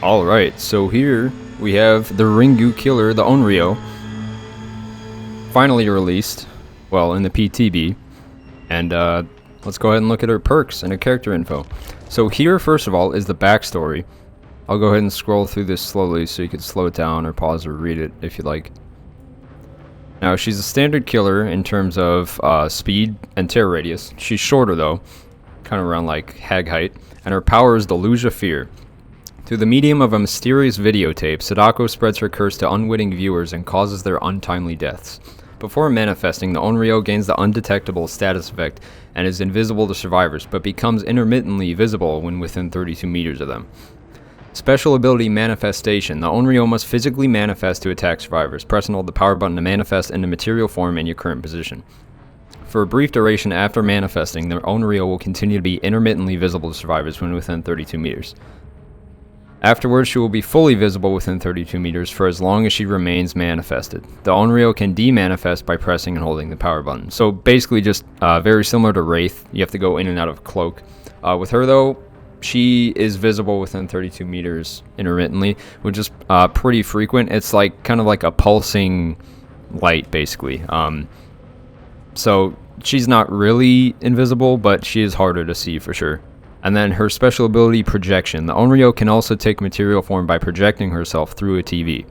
Alright, so here we have the Ringu Killer, the Onryo, finally released, well, in the PTB, and let's go ahead and look at her perks and her character info. So here, first of all, is the backstory. I'll go ahead and scroll through this slowly so you can slow it down or pause or read it if you like. Now, she's a standard killer in terms of speed and tear radius. She's shorter though, kind of around like hag height, and her power is Deluge of Fear. Through the medium of a mysterious videotape, Sadako spreads her curse to unwitting viewers and causes their untimely deaths. Before manifesting, the Onryo gains the undetectable status effect and is invisible to survivors, but becomes intermittently visible when within 32 meters of them. Special ability Manifestation. The Onryo must physically manifest to attack survivors. Press and hold the power button to manifest into material form in your current position. For a brief duration after manifesting, the Onryo will continue to be intermittently visible to survivors when within 32 meters. Afterwards, she will be fully visible within 32 meters for as long as she remains manifested. The Onryo can demanifest by pressing and holding the power button. So basically just very similar to Wraith. You have to go in and out of cloak. With her though, she is visible within 32 meters intermittently, which is pretty frequent. It's like kind of like a pulsing light basically. So she's not really invisible, but she is harder to see for sure. And then her special ability Projection. The Onryo can also take material form by projecting herself through a TV.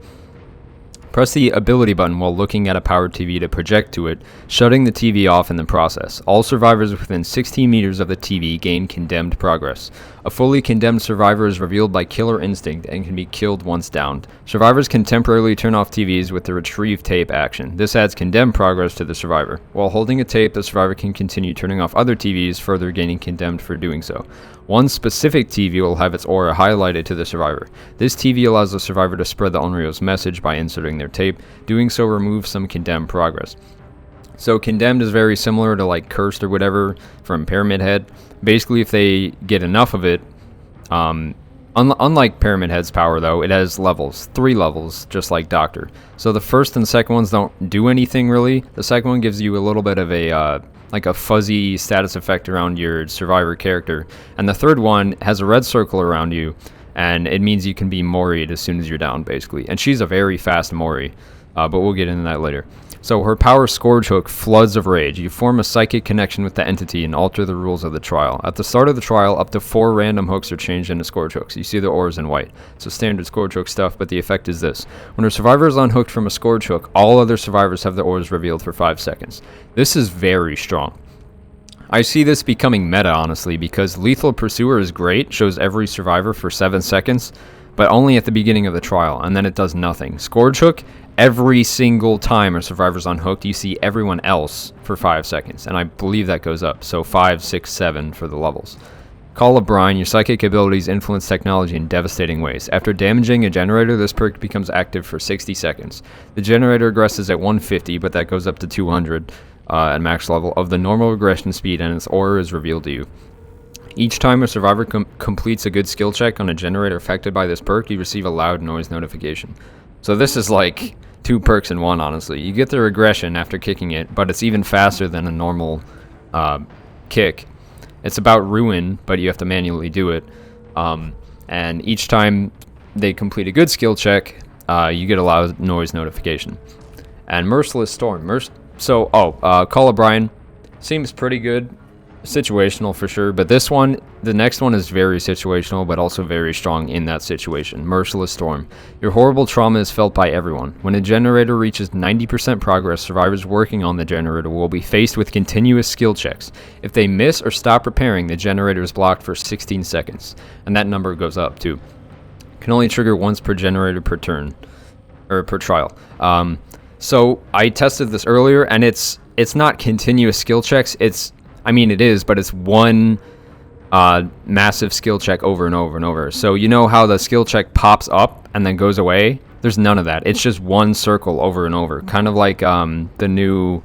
Press the ability button while looking at a powered TV to project to it, shutting the TV off in the process. All survivors within 16 meters of the TV gain condemned progress. A fully condemned survivor is revealed by Killer Instinct and can be killed once downed. Survivors can temporarily turn off TVs with the retrieve tape action. This adds condemned progress to the survivor. While holding a tape, the survivor can continue turning off other TVs, further gaining condemned for doing so. One specific TV will have its aura highlighted to the survivor. This TV allows the survivor to spread the Onryo's message by inserting their tape. Doing so removes some condemned progress. So condemned is very similar to like cursed or whatever from Pyramid Head. Basically, if they get enough of it, unlike Pyramid Head's power though, it has levels, 3 levels, just like Doctor. So the first and second ones don't do anything really. The second one gives you a little bit of a like a fuzzy status effect around your survivor character, and the third one has a red circle around you, and it means you can be moried as soon as you're down basically. And she's a very fast mori, but we'll get into that later. So her power Scourge Hook, Floods of Rage. You form a psychic connection with the entity and alter the rules of the trial. At the start of the trial, up to 4 random hooks are changed into Scourge Hooks. You see the auras in white. So standard Scourge Hook stuff, but the effect is this. When a survivor is unhooked from a Scourge Hook, all other survivors have their auras revealed for 5 seconds. This is very strong. I see this becoming meta, honestly, because Lethal Pursuer is great, shows every survivor for 7 seconds, but only at the beginning of the trial, and then it does nothing. Scourge Hook, every single time a survivor's unhooked, you see everyone else for 5 seconds, and I believe that goes up, so 5, 6, 7 for the levels. Call of Brine, your psychic abilities influence technology in devastating ways. After damaging a generator, this perk becomes active for 60 seconds. The generator regresses at 150, but that goes up to 200 at max level of the normal regression speed, and its aura is revealed to you. Each time a survivor completes a good skill check on a generator affected by this perk, you receive a loud noise notification. So this is like 2 perks in one, honestly. You get the regression after kicking it, but it's even faster than a normal kick. It's about ruin, but you have to manually do it. And each time they complete a good skill check, you get a loud noise notification. And Merciless Storm. Call of Brine seems pretty good. Situational for sure, but the next one is very situational, but also very strong in that situation. Merciless Storm. Your horrible trauma is felt by everyone. When a generator reaches 90% progress, survivors working on the generator will be faced with continuous skill checks. If they miss or stop repairing, the generator is blocked for 16 seconds, and that number goes up too. Can only trigger once per generator per turn, or per trial. So I tested this earlier, and it's not continuous skill checks. It is, but it's one massive skill check over and over and over. So you know how the skill check pops up and then goes away? There's none of that. It's just one circle over and over. Kind of like the new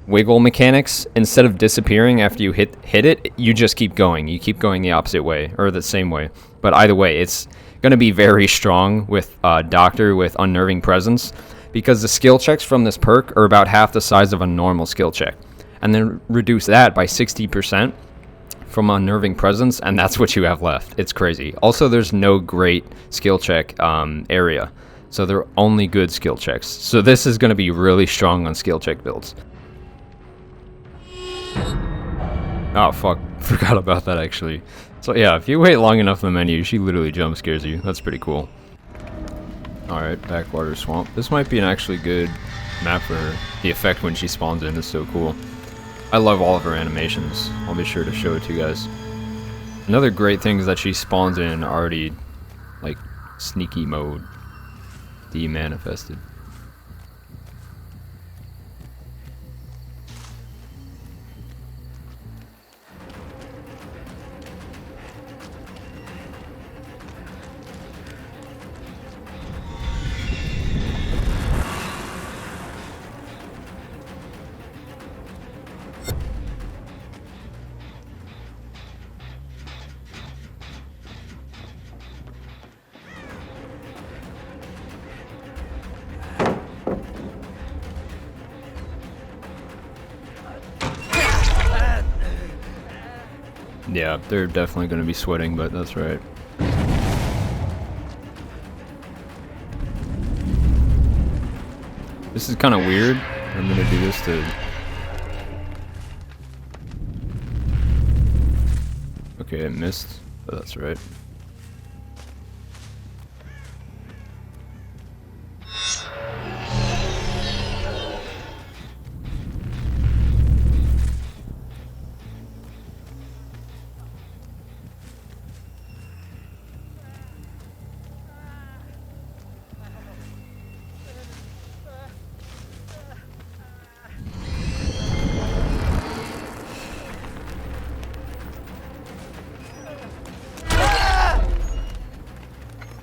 wiggle mechanics. Instead of disappearing after you hit it, you just keep going. You keep going the opposite way, or the same way. But either way, it's going to be very strong with Doctor with Unnerving Presence, because the skill checks from this perk are about half the size of a normal skill check. And then reduce that by 60% from Unnerving Presence, and that's what you have left. It's crazy. Also, there's no great skill check area, so they're only good skill checks. So this is going to be really strong on skill check builds. Oh fuck, forgot about that actually. So yeah, if you wait long enough in the menu, she literally jump scares you. That's pretty cool. Alright, Backwater Swamp. This might be an actually good map for her. The effect when she spawns in is so cool. I love all of her animations. I'll be sure to show it to you guys. Another great thing is that she spawns in already, like, sneaky mode. Demanifested. Yeah, they're definitely going to be sweating, but that's right. This is kind of weird. I'm going to do this to... Okay, it missed, but that's right.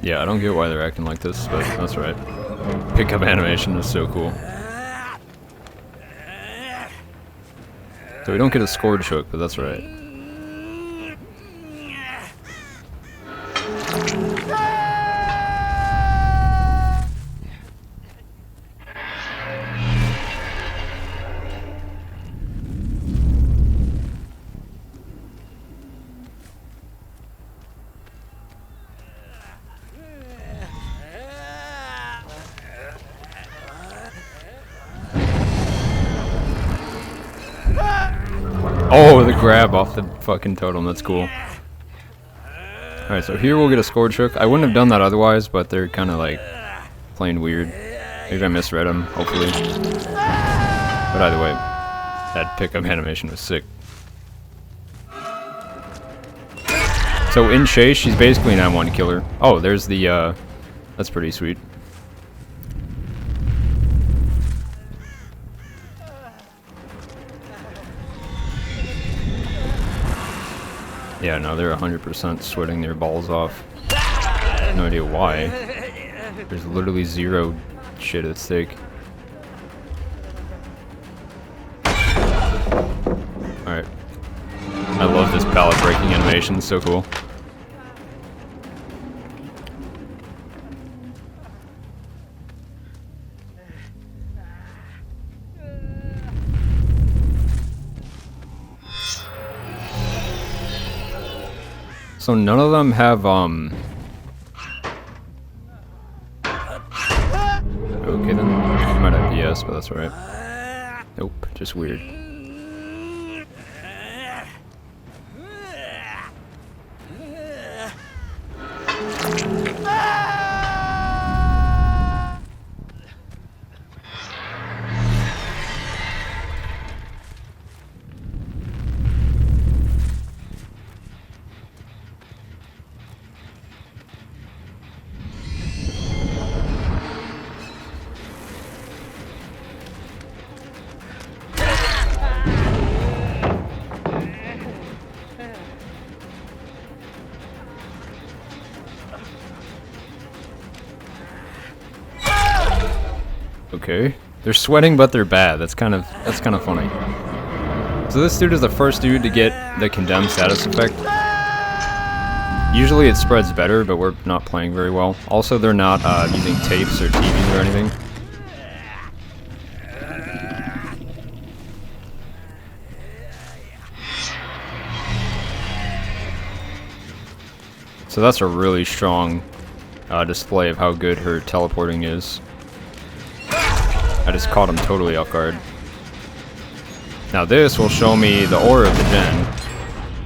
Yeah, I don't get why they're acting like this, but that's right. Pickup animation is so cool. So we don't get a scored choke, but that's right. Oh, the grab off the fucking totem, that's cool. Alright, so here we'll get a scored choke. I wouldn't have done that otherwise, but they're kind of like playing weird. Maybe I misread them, hopefully. But either way, that pickup animation was sick. So in chase, she's basically an M1 killer. Oh, there's the, that's pretty sweet. Yeah, no, they're 100% sweating their balls off. No idea why. There's literally zero shit at stake. Alright. I love this pallet breaking animation, it's so cool. So none of them have, okay then, you might have PS, but that's alright. Nope, just weird. Okay. They're sweating, but they're bad. That's kind of funny. So this dude is the first dude to get the condemned status effect. Usually it spreads better, but we're not playing very well. Also, they're not using tapes or TVs or anything. So that's a really strong display of how good her teleporting is. I just caught him totally off guard. Now this will show me the aura of the gen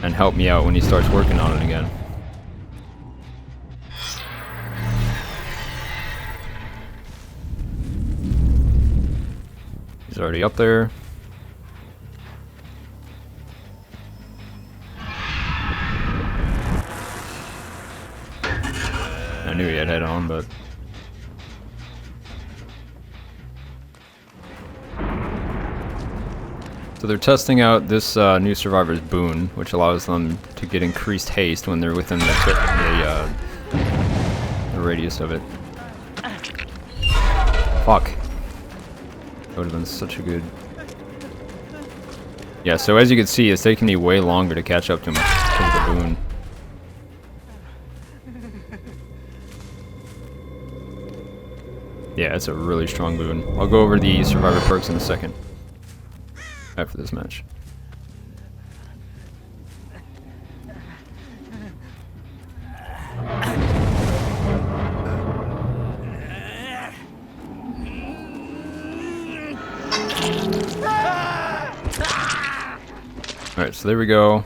and help me out when he starts working on it again. He's already up there. I knew he had head on, but... So they're testing out this new survivor's boon, which allows them to get increased haste when they're within the radius of it. Fuck. That would have been such a good... Yeah, so as you can see, it's taking me way longer to catch up to him because of the boon. Yeah, it's a really strong boon. I'll go over the survivor perks in a second. After this match. Alright, so there we go.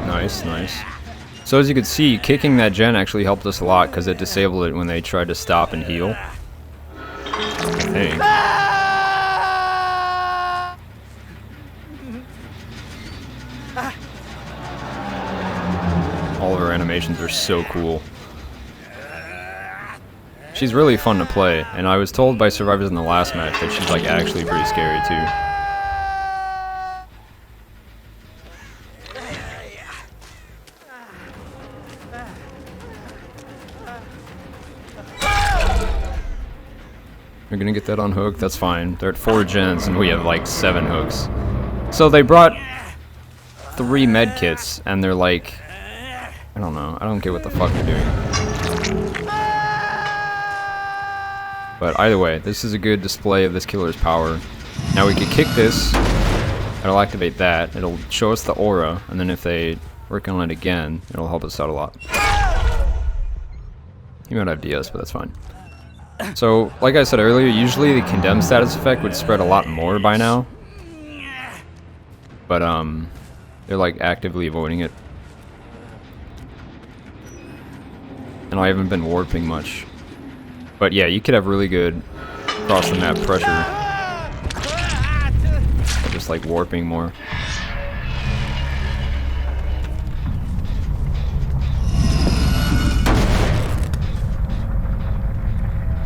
Nice, nice. So as you can see, kicking that gen actually helped us a lot because it disabled it when they tried to stop and heal. I think. All of her animations are so cool. She's really fun to play, and I was told by survivors in the last match that she's like actually pretty scary too. We're gonna get that on hook, that's fine. They're at 4 gens and we have like 7 hooks. So they brought 3 med kits and they're like, I don't know, I don't get what the fuck they're doing. But either way, this is a good display of this killer's power. Now we can kick this, it'll activate that, it'll show us the aura, and then if they work on it again, it'll help us out a lot. You might have DS, but that's fine. So, like I said earlier, usually the condemn status effect would spread a lot more by now. But, they're like actively avoiding it. And I haven't been warping much. But yeah, you could have really good cross the map pressure. Or just like warping more.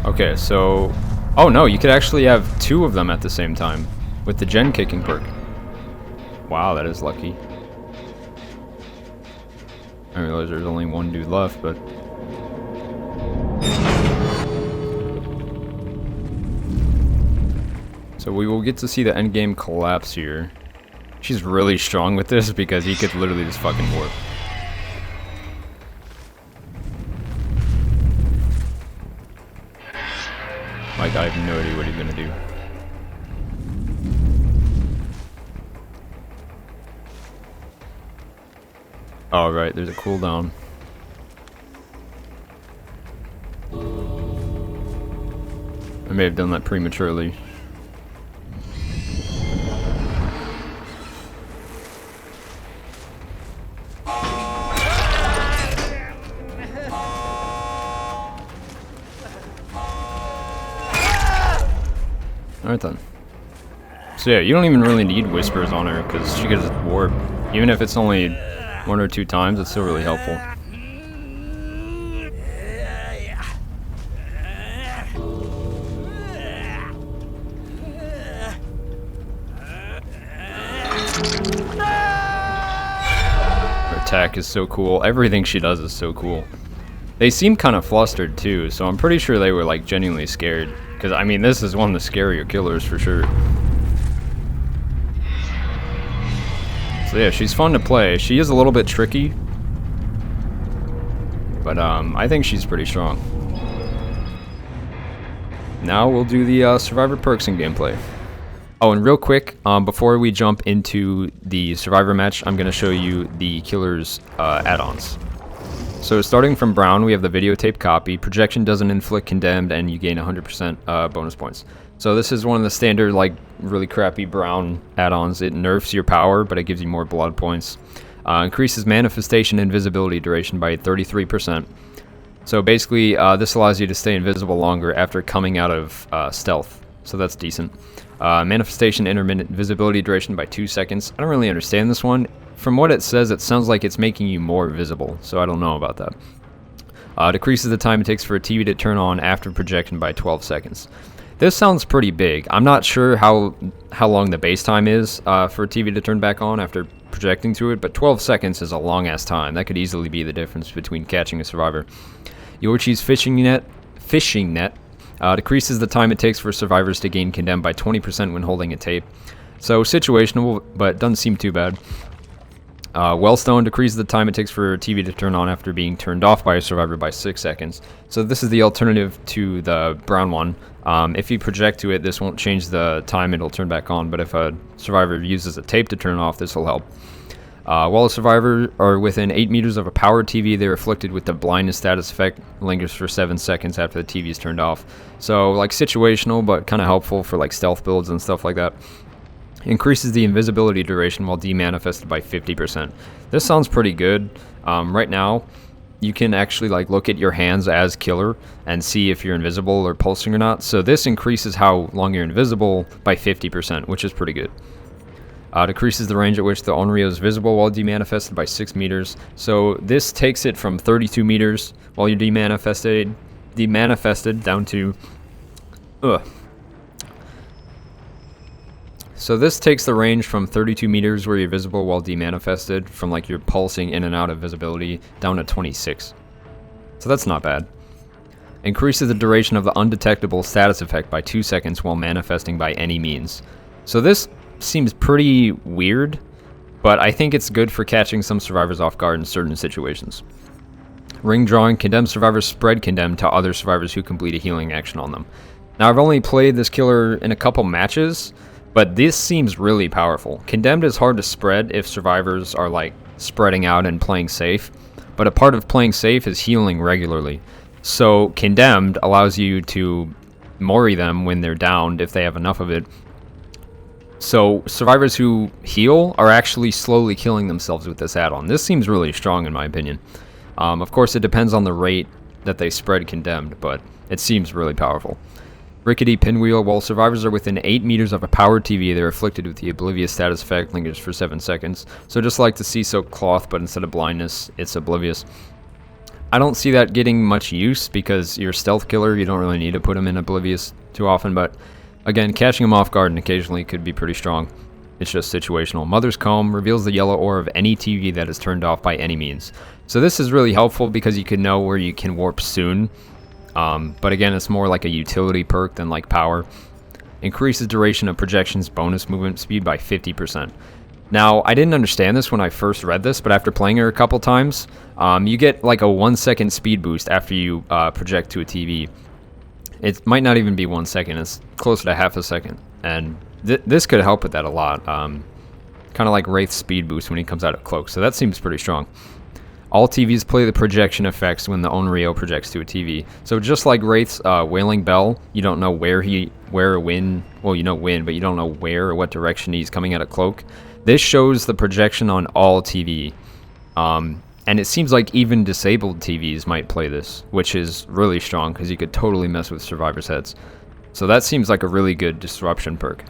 Okay, so... Oh no, you could actually have 2 of them at the same time with the gen kicking perk. Wow, that is lucky. I realize there's only 1 dude left, but... So we will get to see the endgame collapse here. She's really strong with this because he could literally just fucking warp. Like, I have no idea what he's gonna do. Oh, right, there's a cooldown. I may have done that prematurely. Alright then. So yeah, you don't even really need whispers on her because she can just warp. Even if it's only 1 or 2 times, it's still really helpful. Her attack is so cool. Everything she does is so cool. They seem kind of flustered too, so I'm pretty sure they were like genuinely scared. Because I mean, this is one of the scarier killers for sure. So yeah, she's fun to play. She is a little bit tricky, but I think she's pretty strong. Now we'll do the Survivor perks and gameplay. Oh, and real quick, before we jump into the Survivor match, I'm going to show you the Killer's add-ons. So starting from Brown, we have the videotape copy. Projection doesn't inflict condemned, and you gain 100% bonus points. So this is one of the standard, like, really crappy Brown add-ons. It nerfs your power, but it gives you more blood points. Increases manifestation and invisibility duration by 33%. So basically, this allows you to stay invisible longer after coming out of stealth. So that's decent. Manifestation intermittent visibility duration by 2 seconds. I don't really understand this one. From what it says, it sounds like it's making you more visible, so I don't know about that. Decreases the time it takes for a TV to turn on after projection by 12 seconds. This sounds pretty big. I'm not sure how long the base time is for a TV to turn back on after projecting to it, but 12 seconds is a long-ass time. That could easily be the difference between catching a survivor. Yorchi's fishing net decreases the time it takes for survivors to gain condemned by 20% when holding a tape. So situational, but doesn't seem too bad. Wellstone decreases the time it takes for a TV to turn on after being turned off by a survivor by 6 seconds. So this is the alternative to the Brown one. If you project to it, this won't change the time it'll turn back on, but if a survivor uses a tape to turn off, this will help. While a survivor are within 8 meters of a powered TV, they're afflicted with the blindness status effect, lingers for 7 seconds after the TV is turned off. So like situational, but kind of helpful for like stealth builds and stuff like that. Increases the invisibility duration while demanifested by 50%. This sounds pretty good. Right now, you can actually like look at your hands as Killer and see if you're invisible or pulsing or not. So this increases how long you're invisible by 50%, which is pretty good. Decreases the range at which the Onryo is visible while demanifested by 6 meters. So this takes it from 32 meters while you're demanifested down to... So this takes the range from 32 meters where you're visible while demanifested from like you're pulsing in and out of visibility down to 26. So that's not bad. Increases the duration of the undetectable status effect by 2 seconds while manifesting by any means. So this seems pretty weird, but I think it's good for catching some survivors off guard in certain situations. Ring drawing, condemned survivors spread condemned to other survivors who complete a healing action on them. Now I've only played this killer in a couple matches, but this seems really powerful. Condemned is hard to spread if survivors are like spreading out and playing safe, but a part of playing safe is healing regularly. So condemned allows you to mori them when they're downed if they have enough of it. So survivors who heal are actually slowly killing themselves with this add-on. This seems really strong in my opinion. Of course it depends on the rate that they spread condemned, but it seems really powerful. Rickety pinwheel. While survivors are within 8 meters of a powered TV, they're afflicted with the oblivious status effect, lingers for 7 seconds. So just like the sea soaked cloth, but instead of blindness, it's oblivious. I don't see that getting much use because you're a stealth killer, you don't really need to put them in oblivious too often, but again, catching them off guard and occasionally could be pretty strong. It's just situational. Mother's Comb reveals the yellow ore of any TV that is turned off by any means. So this is really helpful because you can know where you can warp soon. But again, it's more like a utility perk than like power. Increases duration of projections bonus movement speed by 50%. Now, I didn't understand this when I first read this, but after playing her a couple times, you get like a 1 second speed boost after you project to a TV. It might not even be 1 second, it's closer to half a second. And this could help with that a lot. Kind of like Wraith's speed boost when he comes out of cloak, so that seems pretty strong. All TVs play the projection effects when the Onryo projects to a TV. So just like Wraith's Wailing Bell, you don't know where you know when, but you don't know where or what direction he's coming out of cloak. This shows the projection on all TV. And it seems like even disabled TVs might play this, which is really strong because you could totally mess with survivors' heads. So that seems like a really good disruption perk.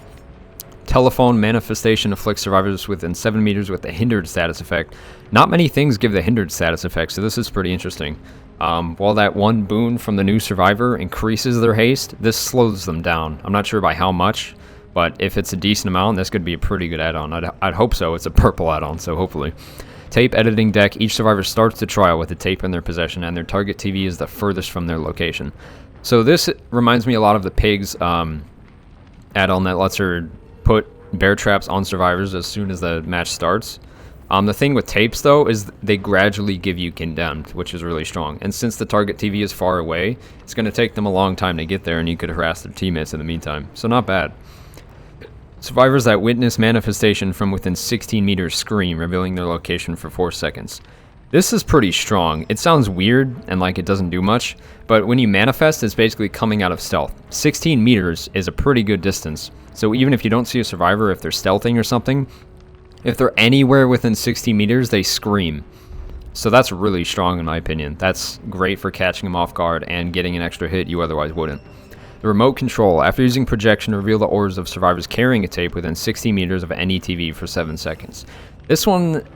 Telephone manifestation afflicts survivors within 7 meters with the hindered status effect. Not many things give the hindered status effect, so this is pretty interesting. While that one boon from the new survivor increases their haste, this slows them down. I'm not sure by how much, but if it's a decent amount, this could be a pretty good add-on. I'd hope so. It's a purple add-on, so hopefully. Tape editing deck. Each survivor starts the trial with a tape in their possession, and their target TV is the furthest from their location. So this reminds me a lot of the Pigs add-on that lets her put bear traps on survivors as soon as the match starts. The thing with tapes, though, is they gradually give you condemned, which is really strong. And since the target TV is far away, it's going to take them a long time to get there, and you could harass their teammates in the meantime. So not bad. Survivors that witness manifestation from within 16 meters scream, revealing their location for 4 seconds. This is pretty strong. It sounds weird and like it doesn't do much, but when you manifest, it's basically coming out of stealth. 16 meters is a pretty good distance. So even if you don't see a survivor, if they're stealthing or something, if they're anywhere within 60 meters, they scream. So that's really strong in my opinion. That's great for catching them off guard and getting an extra hit you otherwise wouldn't. The remote control. After using projection, reveal the auras of survivors carrying a tape within 60 meters of any TV for 7 seconds. This one,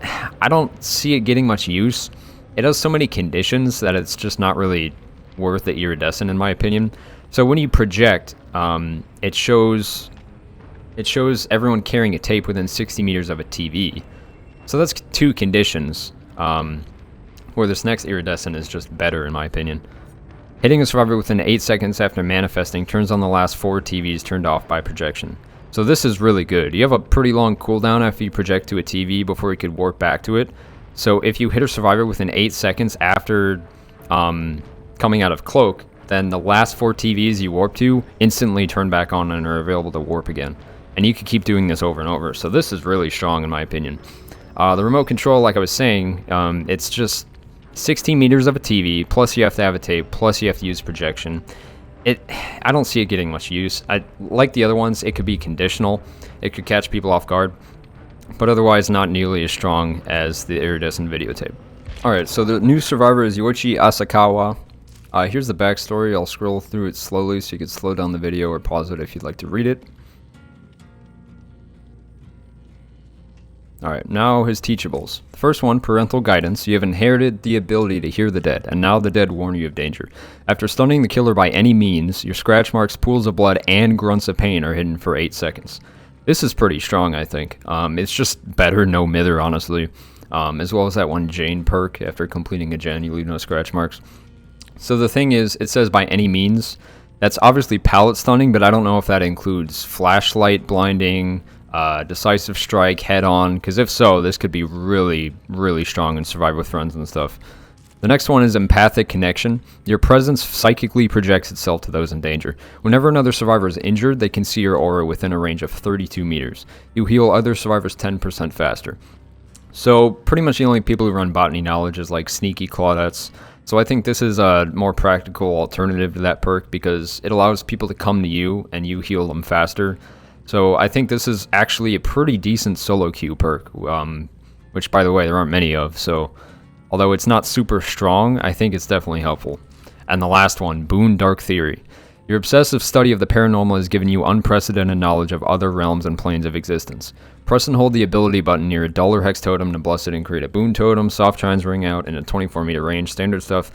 I don't see it getting much use. It has so many conditions that it's just not really worth the iridescent in my opinion. So when you project, it shows everyone carrying a tape within 60 meters of a TV. So that's 2 conditions, where this next iridescent is just better in my opinion. Hitting a survivor within 8 seconds after manifesting turns on the last 4 TVs turned off by projection. So this is really good. You have a pretty long cooldown after you project to a TV before you could warp back to it. So if you hit a survivor within 8 seconds after coming out of cloak, then the last 4 TVs you warp to instantly turn back on and are available to warp again. And you can keep doing this over and over. So this is really strong in my opinion. The remote control, like I was saying, it's just 16 meters of a TV, plus you have to have a tape, plus you have to use projection. I don't see it getting much use. Like the other ones, it could be conditional. It could catch people off guard, but otherwise not nearly as strong as the iridescent videotape. Alright, so the new survivor is Yoichi Asakawa. Here's the backstory. I'll scroll through it slowly so you can slow down the video or pause it if you'd like to read it. Alright, now his teachables. The first one, parental guidance. You have inherited the ability to hear the dead, and now the dead warn you of danger. After stunning the killer by any means, your scratch marks, pools of blood, and grunts of pain are hidden for 8 seconds. This is pretty strong, I think. It's just better no mither, honestly. As well as that one Jane perk. After completing a gen, you leave no scratch marks. So the thing is, it says by any means. That's obviously pallet stunning, but I don't know if that includes flashlight blinding, decisive strike, head on, because if so, this could be really, really strong in Survive with Friends and stuff. The next one is empathic connection. Your presence psychically projects itself to those in danger. Whenever another survivor is injured, they can see your aura within a range of 32 meters. You heal other survivors 10% faster. So pretty much the only people who run botany knowledge is like sneaky Claudettes. So I think this is a more practical alternative to that perk because it allows people to come to you and you heal them faster. So I think this is actually a pretty decent solo queue perk, which by the way there aren't many of. So although it's not super strong, I think it's definitely helpful. And the last one, Boon Dark Theory. Your obsessive study of the paranormal has given you unprecedented knowledge of other realms and planes of existence. Press and hold the ability button near a dull or hex totem to bless it and create a boon totem. Soft chimes ring out in a 24-meter range. Standard stuff.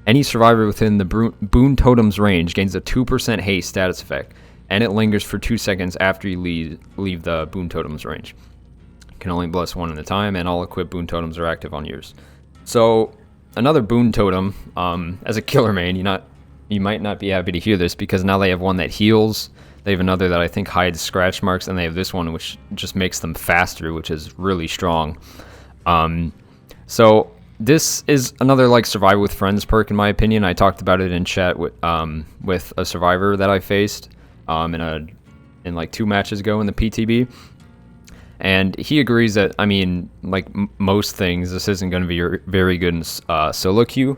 Any survivor within the boon totem's range gains a 2% haste status effect, and it lingers for 2 seconds after you leave the boon totem's range. You can only bless one at a time, and all equipped boon totems are active on yours. So another boon totem, as a killer main, you might not be happy to hear this because now they have one that heals. They have another that I think hides scratch marks, and they have this one which just makes them faster, which is really strong. So this is another like Survive with Friends perk in my opinion. I talked about it in chat with a survivor that I faced in like 2 matches ago in the PTB. And he agrees that, I mean, like most things, this isn't going to be very good in solo queue.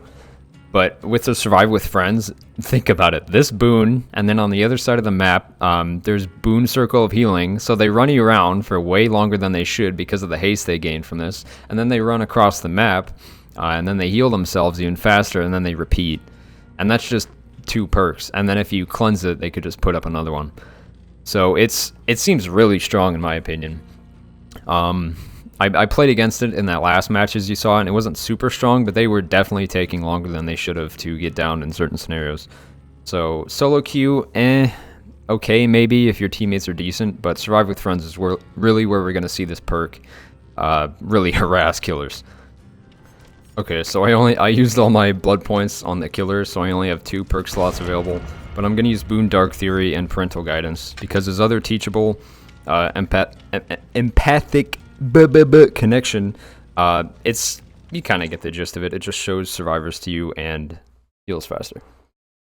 But with the Survive with Friends, think about it. This boon, and then on the other side of the map, there's Boon Circle of Healing. So they run you around for way longer than they should because of the haste they gain from this. And then they run across the map, and then they heal themselves even faster, and then they repeat. And that's just 2 perks. And then if you cleanse it, they could just put up another one. So it seems really strong in my opinion. I played against it in that last match as you saw, and it wasn't super strong, but they were definitely taking longer than they should have to get down in certain scenarios. So solo queue, okay maybe if your teammates are decent, but Survive with Friends is really where we're going to see this perk. really harass killers. Okay, so I used all my blood points on the killer, so I only have 2 perk slots available. But I'm gonna use Boon Dark Theory and Parental Guidance because his other teachable, empathic connection. It's you kind of get the gist of it. It just shows survivors to you and heals faster.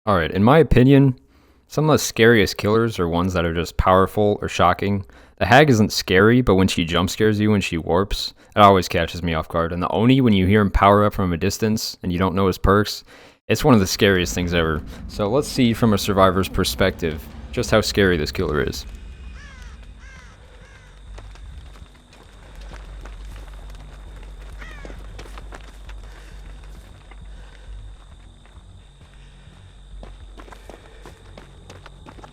All right, in my opinion, some of the scariest killers are ones that are just powerful or shocking. The Hag isn't scary, but when she jump scares you when she warps, it always catches me off guard. And the Oni, when you hear him power up from a distance and you don't know his perks, it's one of the scariest things ever. So let's see from a survivor's perspective just how scary this killer is.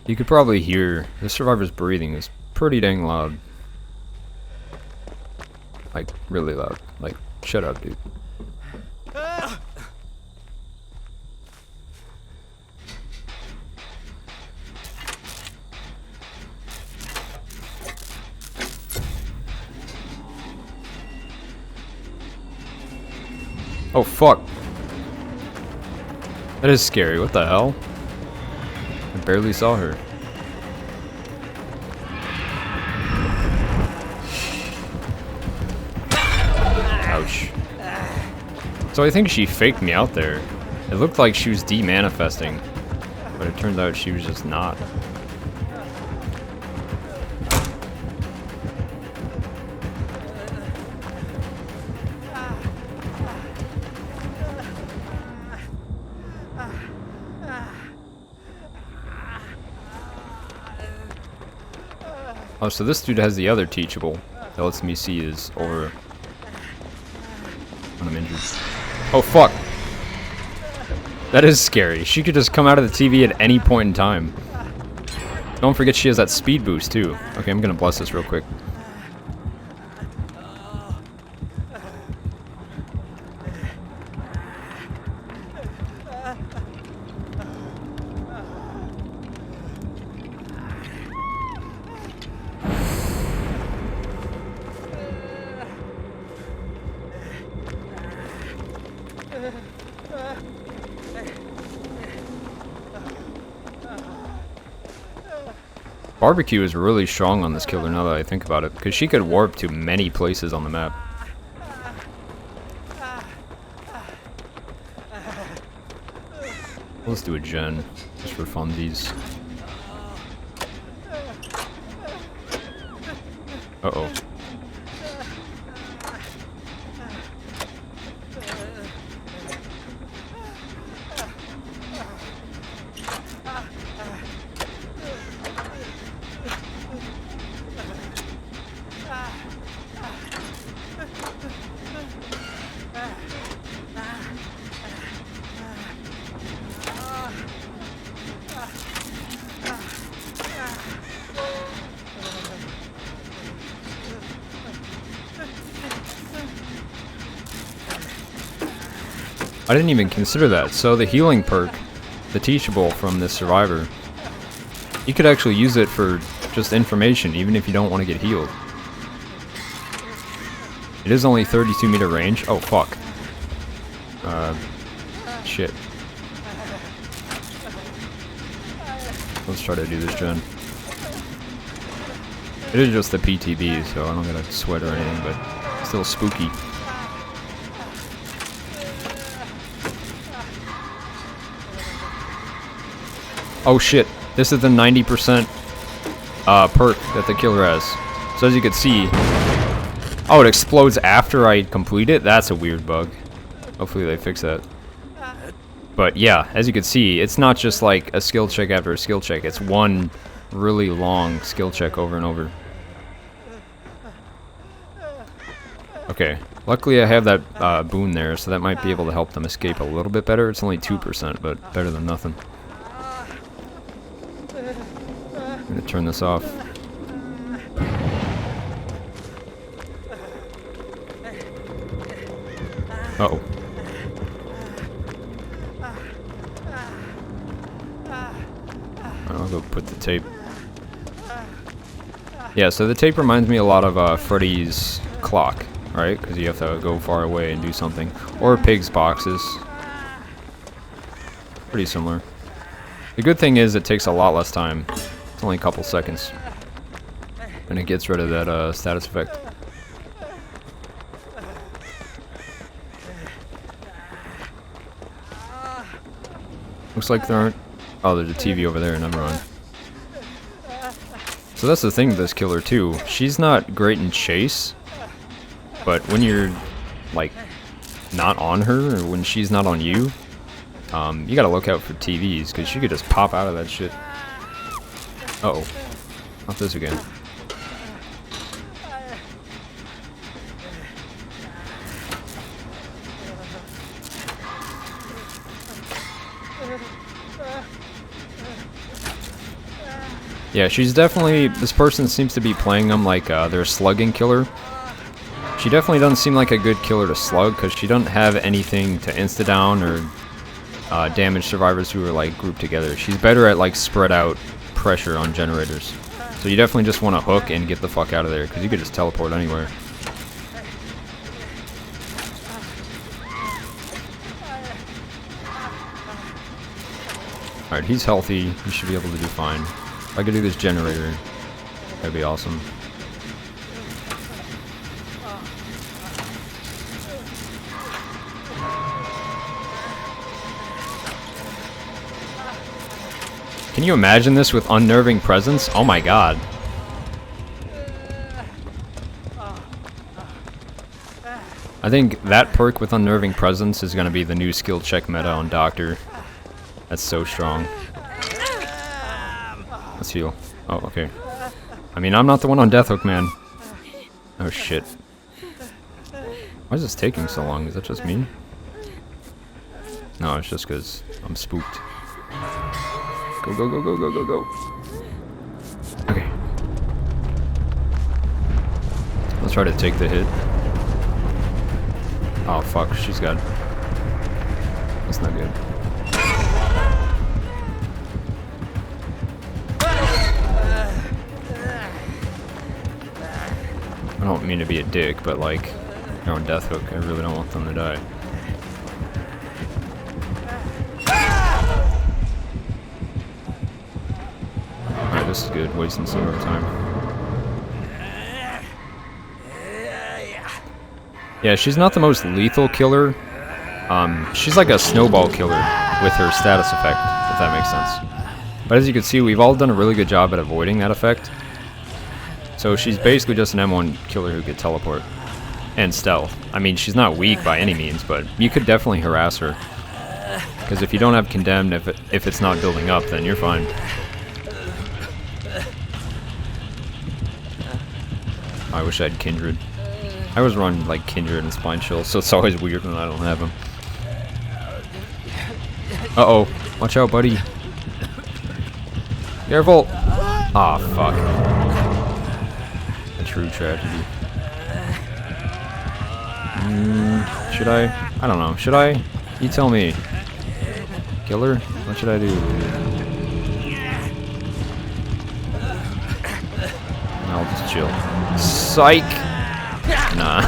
You could probably hear the survivor's breathing is pretty dang loud. Like, really loud. Like, shut up, dude. Oh, fuck. That is scary. What the hell? I barely saw her. Ouch. So I think she faked me out there. It looked like she was de-manifesting, but it turned out she was just not. Oh, so this dude has the other teachable that lets me see his aura when I'm injured. Oh, fuck. That is scary. She could just come out of the TV at any point in time. Don't forget she has that speed boost, too. Okay, I'm gonna bless this real quick. Barbecue is really strong on this killer now that I think about it, because she could warp to many places on the map. Let's do a gen, just for funsies. Uh-oh. I didn't even consider that. So the healing perk, the teachable from this survivor, you could actually use it for just information, even if you don't want to get healed. It is only 32-meter range. Oh, fuck. Shit. Let's try to do this gen. It is just the PTB, so I don't gotta sweat or anything, but still spooky. Oh shit, this is the 90% perk that the killer has. So as you can see, oh, it explodes after I complete it? That's a weird bug. Hopefully they fix that. But yeah, as you can see, it's not just like a skill check after a skill check. It's one really long skill check over and over. Okay, luckily I have that boon there, so that might be able to help them escape a little bit better. It's only 2%, but better than nothing. I'm gonna turn this off. Uh-oh. I'll go put the tape. Yeah, so the tape reminds me a lot of Freddy's clock, right? Because you have to go far away and do something. Or pigs boxes. Pretty similar. The good thing is it takes a lot less time. It's only a couple seconds. And it gets rid of that status effect. Looks like there aren't... Oh, there's a TV over there, never mind. So that's the thing with this killer too. She's not great in chase, but when you're like not on her, or when she's not on you, you gotta look out for TVs, because she could just pop out of that shit. Uh-oh. Not this again. Yeah, she's definitely... This person seems to be playing them like they're a slugging killer. She definitely doesn't seem like a good killer to slug, because she doesn't have anything to insta-down or damage survivors who are like grouped together. She's better at like spread out pressure on generators. So you definitely just want to hook and get the fuck out of there, because you could just teleport anywhere. Alright, he's healthy. He should be able to do fine. If I could do this generator, that'd be awesome. Can you imagine this with unnerving presence? Oh my god. I think that perk with unnerving presence is going to be the new skill check meta on Doctor. That's so strong. Let's heal. Oh, okay. I mean, I'm not the one on Death Hook, man. Oh, shit. Why is this taking so long? Is that just me? No, it's just because I'm spooked. Go, go, go, go, go, go, go. Okay. Let's try to take the hit. Oh, fuck. She's got... That's not good. I don't mean to be a dick, but like, they're on Death Hook. I really don't want them to die. Alright, this is good. Wasting some more time. Yeah, she's not the most lethal killer. She's like a snowball killer with her status effect, if that makes sense. But as you can see, we've all done a really good job at avoiding that effect. So she's basically just an M1 killer who could teleport. And stealth. I mean, she's not weak by any means, but you could definitely harass her. Because if you don't have Condemned, if it's not building up, then you're fine. I wish I had Kindred. I always run like Kindred and Spine Chill, so it's always weird when I don't have them. Uh-oh. Watch out, buddy. Careful! Aw, fuck. A true tragedy. Should I? I don't know. Should I? You tell me. Killer? What should I do? I'll just chill. Psych! Nah.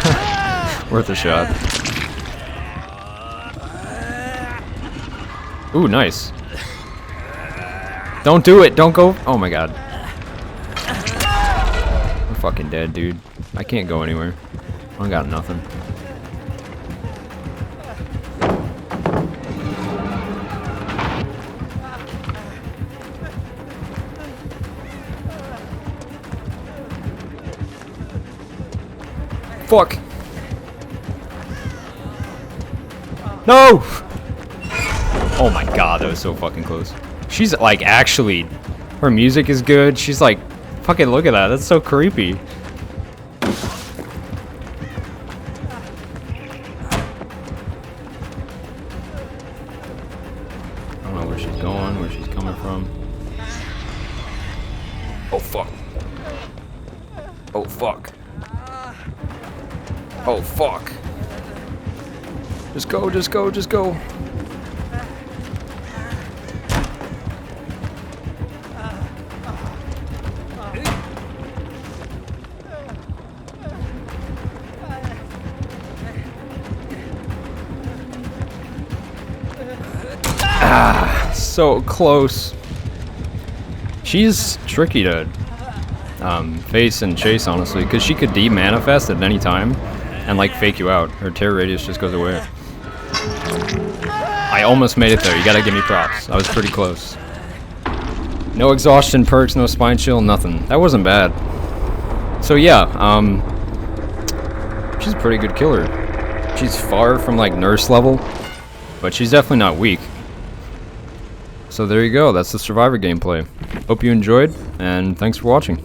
Worth a shot. Ooh, nice. Don't do it! Don't go! Oh my god. I'm fucking dead, dude. I can't go anywhere. I got nothing. Fuck! No! Oh my god, that was so fucking close. She's like actually, her music is good. She's like, fucking look at that. That's so creepy. I don't know where she's going, where she's coming from. Oh fuck. Oh fuck. Oh fuck. Just go, just go, just go. so close. She's tricky to face and chase, honestly, because she could de-manifest at any time and like fake you out. Her terror radius just goes away. I almost made it there. You gotta give me props. I was pretty close. No exhaustion perks, no spine chill, nothing. That wasn't bad. So yeah, she's a pretty good killer. She's far from like nurse level, but she's definitely not weak. So there you go. That's the Survivor gameplay. Hope you enjoyed, and thanks for watching.